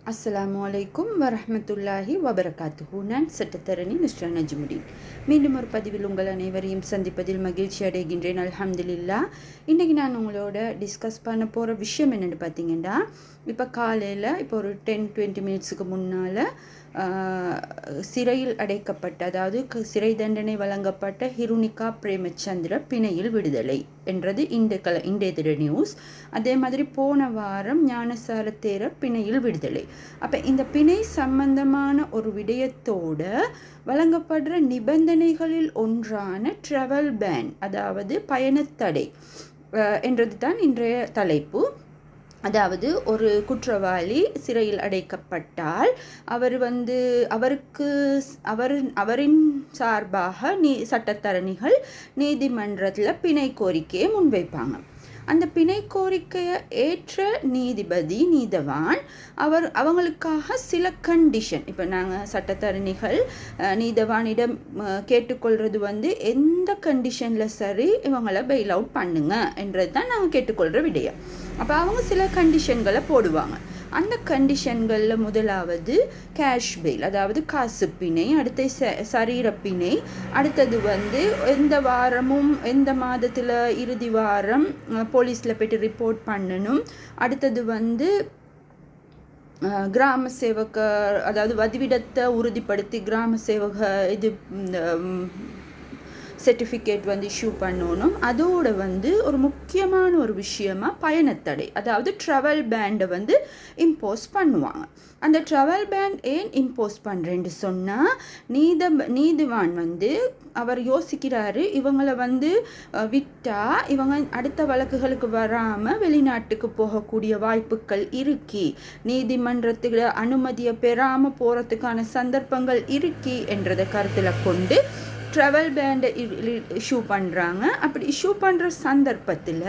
அஸ்ஸலாமு அலைக்கும் வரஹ்மத்துல்லாஹி வபரகாத்துஹு. நான் சட்டத்தரணி மிஸ்டர் நஜ்முடீன். மீண்டும் ஒரு பதிவில் உங்கள் அனைவரையும் சந்திப்பதில் மகிழ்ச்சி அடைகின்றேன். அல்ஹம்துலில்லாஹ். இன்றைக்கி நான் உங்களோட டிஸ்கஸ் பண்ண போகிற விஷயம் என்னென்னு பார்த்தீங்கன்னா, இப்போ காலையில் இப்போ ஒரு 10-20 மினிட்ஸுக்கு முன்னால் சிறையில் அடைக்கப்பட்ட, அதாவது சிறை தண்டனை வழங்கப்பட்ட ஹிருணிகா பிரேமச்சந்திர பிணையில் விடுதலை என்றது இன்றைய தின நியூஸ். அதே மாதிரி போன வாரம் ஞானசார தேரர் பிணையில் விடுதலை. அப்போ இந்த பிணை சம்பந்தமான ஒரு விடயத்தோட வழங்கப்படுற நிபந்தனைகளில் ஒன்றான ட்ராவல் பேன், அதாவது பயணத்தடை என்றது தான் இன்றைய தலைப்பு. அதாவது ஒரு குற்றவாளி சிறையில் அடைக்கப்பட்டால் அவரின் சார்பாக சட்டத்தரணிகள் நீதிமன்றத்தில் பிணை கோரிக்கையை முன்வைப்பாங்க. அந்த பிணை கோரிக்கையை ஏற்ற நீதவான் அவங்களுக்காக சில கண்டிஷன், இப்போ நாங்கள் சட்டத்தரணிகள் நீதவானிடம் கேட்டுக்கொள்கிறது எந்த கண்டிஷனில் சரி இவங்களை பெயில் அவுட் பண்ணுங்க என்றது தான் நாங்கள் கேட்டுக்கொள்கிற விடயம். அப்போ அவங்க சில கண்டிஷன்களை போடுவாங்க. அந்த கண்டிஷன்களில் முதலாவது கேஷ் பெயில், அதாவது காசு பிணை, அடுத்து சரீர பிணை, அடுத்தது எந்த வாரமும் எந்த மாதத்தில் இறுதி வாரம் போலீஸில் போய்ட்டு ரிப்போர்ட் பண்ணணும். அடுத்தது கிராம சேவக, அதாவது வதிவிடத்தை உறுதிப்படுத்தி கிராம சேவக இது சர்டிஃபிகேட் இஷ்யூ பண்ணணும். அதோட ஒரு முக்கியமான ஒரு விஷயமா பயணத்தடை, அதாவது ட்ராவல் பேண்டை இம்போஸ் பண்ணுவாங்க. அந்த ட்ராவல் பேண்ட் ஏன் இம்போஸ் பண்ணுறேன்னு சொன்னால், நீதிவான் அவர் யோசிக்கிறாரு, இவங்களை விட்டால் இவங்க அடுத்த வழக்குகளுக்கு வராமல் வெளிநாட்டுக்கு போகக்கூடிய வாய்ப்புகள் இருக்கி, நீதிமன்றத்துக்கு அனுமதியை பெறாமல் போகிறதுக்கான சந்தர்ப்பங்கள் இருக்கி என்றதை கருத்தில் கொண்டு ட்ராவல் பேண்டை இஷ்யூ பண்ணுறாங்க. அப்படி இஷ்யூ பண்ணுற சந்தர்ப்பத்தில்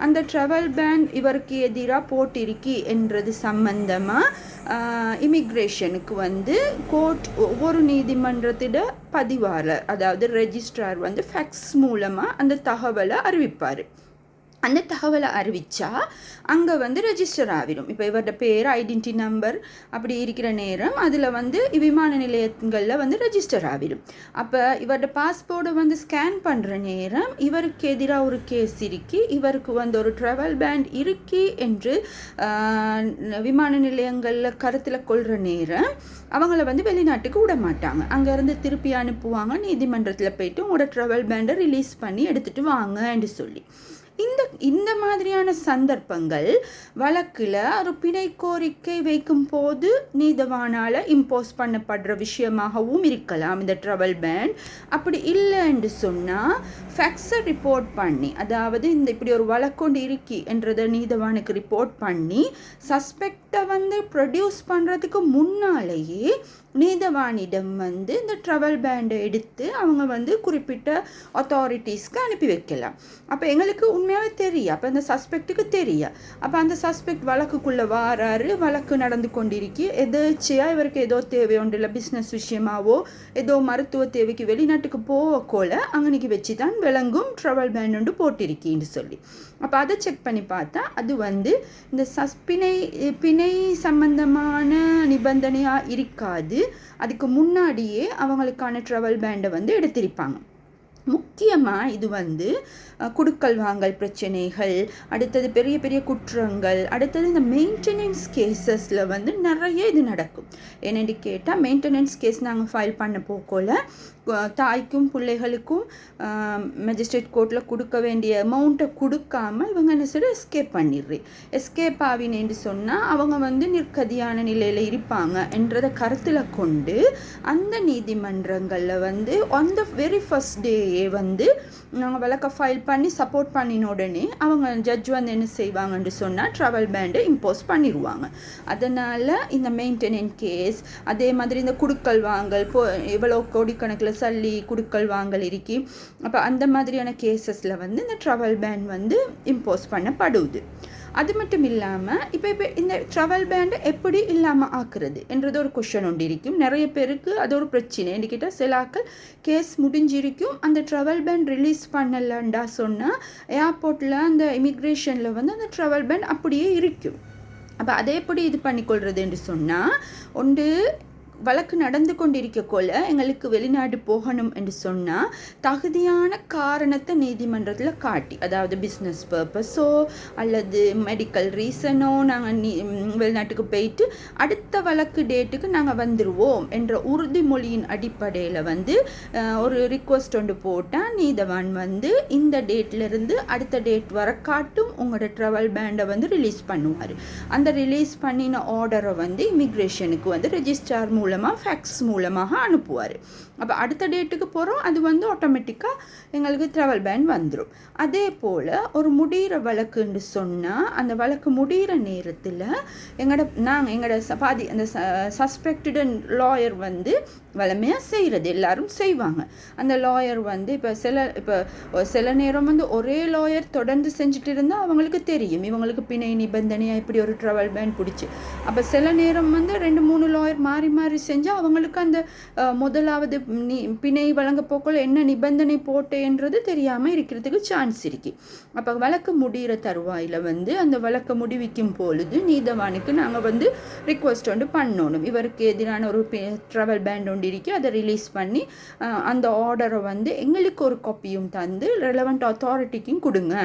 அந்த ட்ராவல் பேண்ட் இவருக்கு எதிராக போட்டிருக்கி என்றது சம்பந்தமாக இமிக்ரேஷனுக்கு கோர்ட் ஒவ்வொரு நீதிமன்றத்திட பதிவாளர், அதாவது ரெஜிஸ்ட்ரார் ஃபேக்ஸ் மூலமாக அந்த தகவலை அறிவிப்பார். அந்த தகவலை அறிவித்தா அங்கே ரெஜிஸ்டர் ஆகிடும். இப்போ இவரோட பேர், ஐடென்டி நம்பர் அப்படி இருக்கிற நேரம் அதில் விமான நிலையங்களில் ரெஜிஸ்டர் ஆகிடும். அப்போ இவரோட பாஸ்போர்ட்டை ஸ்கேன் பண்ணுற நேரம் இவருக்கு எதிராக ஒரு கேஸ் இருக்கி, இவருக்கு ஒரு ட்ராவல் பேண்ட் இருக்கி என்று விமான நிலையங்களில் கருத்தில் கொள்கிற நேரம் அவங்கள வெளிநாட்டுக்கு விட மாட்டாங்க. அங்கேருந்து திருப்பி அனுப்புவாங்க. நீதிமன்றத்தில் போய்ட்டு உங்களோட ட்ராவல் பேண்டை ரிலீஸ் பண்ணி எடுத்துகிட்டு வாங்க என்று சொல்லி. இந்த மாதிரியான சந்தர்ப்பங்கள் வழக்கில் ஒரு பிணை கோரிக்கை வைக்கும் போது நீதவானால் இம்போஸ் பண்ணப்படுற விஷயமாகவும் இருக்கலாம் இந்த ட்ராவல் பேன். அப்படி இல்லை என்று சொன்னால் ஃபேக்ஸை ரிப்போர்ட் பண்ணி, அதாவது இப்படி ஒரு வழக்கொண்டு இருக்கி என்றதை நீதவானுக்கு ரிப்போர்ட் பண்ணி சஸ்பெக்டை ப்ரொடியூஸ் பண்ணுறதுக்கு முன்னாலேயே நீதவானிடம் இந்த ட்ராவல் பேண்டை எடுத்து அவங்க குறிப்பிட்ட அத்தாரிட்டிஸ்க்கு அனுப்பி வைக்கலாம். அப்போ எங்களுக்கு உண்மையாகவே தெரியும், அப்போ அந்த சஸ்பெக்டுக்கு தெரியும். அப்போ அந்த சஸ்பெக்ட் வழக்குக்குள்ளே வாராரு, வழக்கு நடந்து கொண்டிருக்கி, எதேச்சியாக இவருக்கு ஏதோ தேவை ஒன்று இல்லை, பிஸ்னஸ் விஷயமாவோ ஏதோ மருத்துவ தேவைக்கு வெளிநாட்டுக்கு போகக்கோல அங்கனைக்கு வச்சு தான் விளங்கும் ட்ராவல் பேண்ட் ஒன்று போட்டிருக்கின்னு சொல்லி. அப்போ அதை செக் பண்ணி பார்த்தா அது இந்த பிணை சம்பந்தமான நிபந்தனையாக இருக்காது. அதுக்கு முன்னாடியே அவங்களுக்கான ட்ராவல் பேண்டை எடுத்திருப்பாங்க. முக்கியமாக இது குடுக்கல் வாங்கல் பிரச்சனைகள், அடுத்தது பெரிய பெரிய குற்றங்கள், அடுத்தது இந்த மெயின்டெனன்ஸ் கேஸஸில் நிறைய இது நடக்கும். என்னென்னு கேட்டால், மெயின்டெனன்ஸ் கேஸ் நாங்கள் ஃபைல் பண்ண போக்கோல தாய்க்கும் பிள்ளைகளுக்கும் மேஜிஸ்ட்ரேட் கோர்ட்டில் கொடுக்க வேண்டிய அமௌண்ட்டை கொடுக்காமல் இவங்க என்ன சொல்லி எஸ்கேப் ஆவினேன்னு சொன்னால் அவங்க நிற்கதியான நிலையில் இருப்பாங்க என்றதை கருத்தில் கொண்டு அந்த நீதிமன்றங்களில் அந்த வெரி ஃபர்ஸ்ட் டேயே நாங்கள் வழக்கை ஃபைல் பண்ணி சப்போர்ட் பண்ணின உடனே அவங்க ஜட்ஜ் என்ன செய்வாங்கன்னு சொன்னால் ட்ராவல் பேண்டை இம்போஸ் பண்ணிடுவாங்க. அதனால் இந்த மெயின்டெனன்ஸ் கேஸ், அதே மாதிரி இந்த குடுக்கல் வாங்கல், எவ்வளோ கோடிக்கணக்கில் சல்லி குடுக்கல் வாங்கல் இருக்கி, அப்போ அந்த மாதிரியான கேசஸில் இந்த ட்ராவல் பேன் இம்போஸ் பண்ணப்படுது. அது மட்டும் இல்லாமல் இப்போ இந்த ட்ராவல் பேண்டை எப்படி இல்லாமல் ஆக்குறது என்றது ஒரு கொஷன் ஒன்று இருக்கும். நிறைய பேருக்கு அது ஒரு பிரச்சனை. என்கிட்ட சிலாக்கள் கேஸ் முடிஞ்சிருக்கும், அந்த ட்ராவல் பேண்ட் ரிலீஸ் பண்ணலண்டா சொன்னால் ஏர்போர்ட்டில் அந்த இமிக்ரேஷனில் அந்த ட்ராவல் பேண்ட் அப்படியே இருக்கும். அப்போ அதை எப்படி இது பண்ணிக்கொள்வது என்று சொன்னால், ஒன்று வழக்கு நடந்து கொண்டிருக்கக்குள்ள எங்களுக்கு வெளிநாடு போகணும் என்று சொன்னால் தகுதியான காரணத்தை நீதிமன்றத்தில் காட்டி, அதாவது பிஸ்னஸ் பர்பஸோ அல்லது மெடிக்கல் ரீசனோ நாங்கள் வெளிநாட்டுக்கு போயிட்டு அடுத்த வழக்கு டேட்டுக்கு நாங்கள் வந்துடுவோம் என்ற உறுதிமொழியின் அடிப்படையில் வந்து ஒரு ரிக்வஸ்ட் ஒன்று போட்டால் நீதவான் வந்து இந்த டேட்லேருந்து அடுத்த டேட் வர காட்டும் உங்களோட ட்ராவல் பேண்டை வந்து ரிலீஸ் பண்ணுவார். அந்த ரிலீஸ் பண்ணின ஆர்டரை வந்து இமிக்ரேஷனுக்கு வந்து ரெஜிஸ்ட்ரார் மூலமாக ஃபேக்ஸ் மூலமாக அனுப்புவார். அப்போ அடுத்த டேட்டுக்கு போகிறோம், அது வந்து ஆட்டோமேட்டிக்காக எங்களுக்கு ட்ராவல் பேன் வந்துடும். அதே போல் ஒரு முடிகிற வழக்குன்னு சொன்னால் அந்த வழக்கு முடிகிற நேரத்தில் எங்களோட பாதி அந்த சஸ்பெக்டட் லாயர் வந்து வளமையாக செய்கிறது எல்லாரும் செய்வாங்க. அந்த லாயர் வந்து இப்போ சில நேரம் வந்து ஒரே லாயர் தொடர்ந்து செஞ்சுட்டு இருந்தால் அவங்களுக்கு தெரியும் இவங்களுக்கு பிணை நிபந்தனையாக இப்படி ஒரு ட்ராவல் பேன் பிடிச்சி. அப்போ சில நேரம் வந்து 2-3 லாயர் மாறி மாறி செஞ்சால் அவங்களுக்கு அந்த முதலாவது பிணை வழங்க போக்குள்ள என்ன நிபந்தனை போட்டேன்றது தெரியாமல் இருக்கிறதுக்கு சான்ஸ் இருக்கு. அப்போ வழக்கு முடிகிற தருவாயில் வந்து அந்த வழக்கை முடிவிக்கும் பொழுது நீதவானுக்கு நாங்கள் வந்து ரிக்வஸ்ட் ஒன்று பண்ணணும், இவருக்கு எதிரான ஒரு ட்ராவல் பேன் ஒன்று இருக்கு, அதை ரிலீஸ் பண்ணி அந்த ஆர்டரை வந்து எங்களுக்கு ஒரு காப்பியும் தந்து ரெலவெண்ட் அத்தாரிட்டிக்கும் கொடுங்க.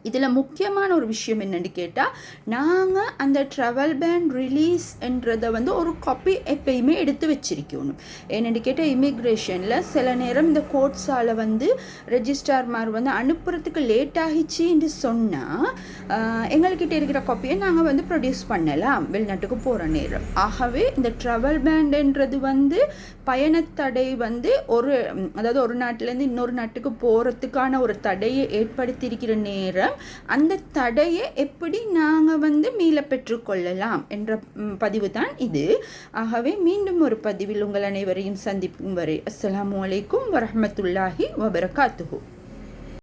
இதில் முக்கியமான ஒரு விஷயம் என்னென்னு கேட்டால், நாங்கள் அந்த ட்ராவல் பேன் ரிலீஸ் என்றதை வந்து ஒரு காப்பி எப்பயுமே எடுத்து வச்சிருக்கணும். என்னென்னு கேட்டால் இமிக்ரேஷனில் சில நேரம் இந்த கோர்ட்ஸால் வந்து ரெஜிஸ்ட்ரார்மார் வந்து அனுப்புறதுக்கு லேட் ஆகிச்சின்னு சொன்னால் எங்கள்கிட்ட இருக்கிற காப்பியை நாங்கள் வந்து ப்ரொடியூஸ் பண்ணலாம் வெளிநாட்டுக்கு போகிற நேரம். ஆகவே இந்த ட்ராவல் பேன்ன்றது வந்து பயணத்தடை வந்து அதாவது ஒரு நாட்டிலேருந்து இன்னொரு நாட்டுக்கு போகிறதுக்கான ஒரு தடையை ஏற்படுத்தியிருக்கிற நேரம் அந்த தடையை எப்படி நாங்கள் வந்து மீள பெற்றுக்கொள்ளலாம் என்ற பதிவு தான் இது. ஆகவே மீண்டும் ஒரு பதிவில் உங்கள் அனைவரையும் சந்திக்கும் வரை அஸ்ஸலாமு அலைக்கும் வரஹ்மத்துல்லாஹி வபரகாத்துஹு.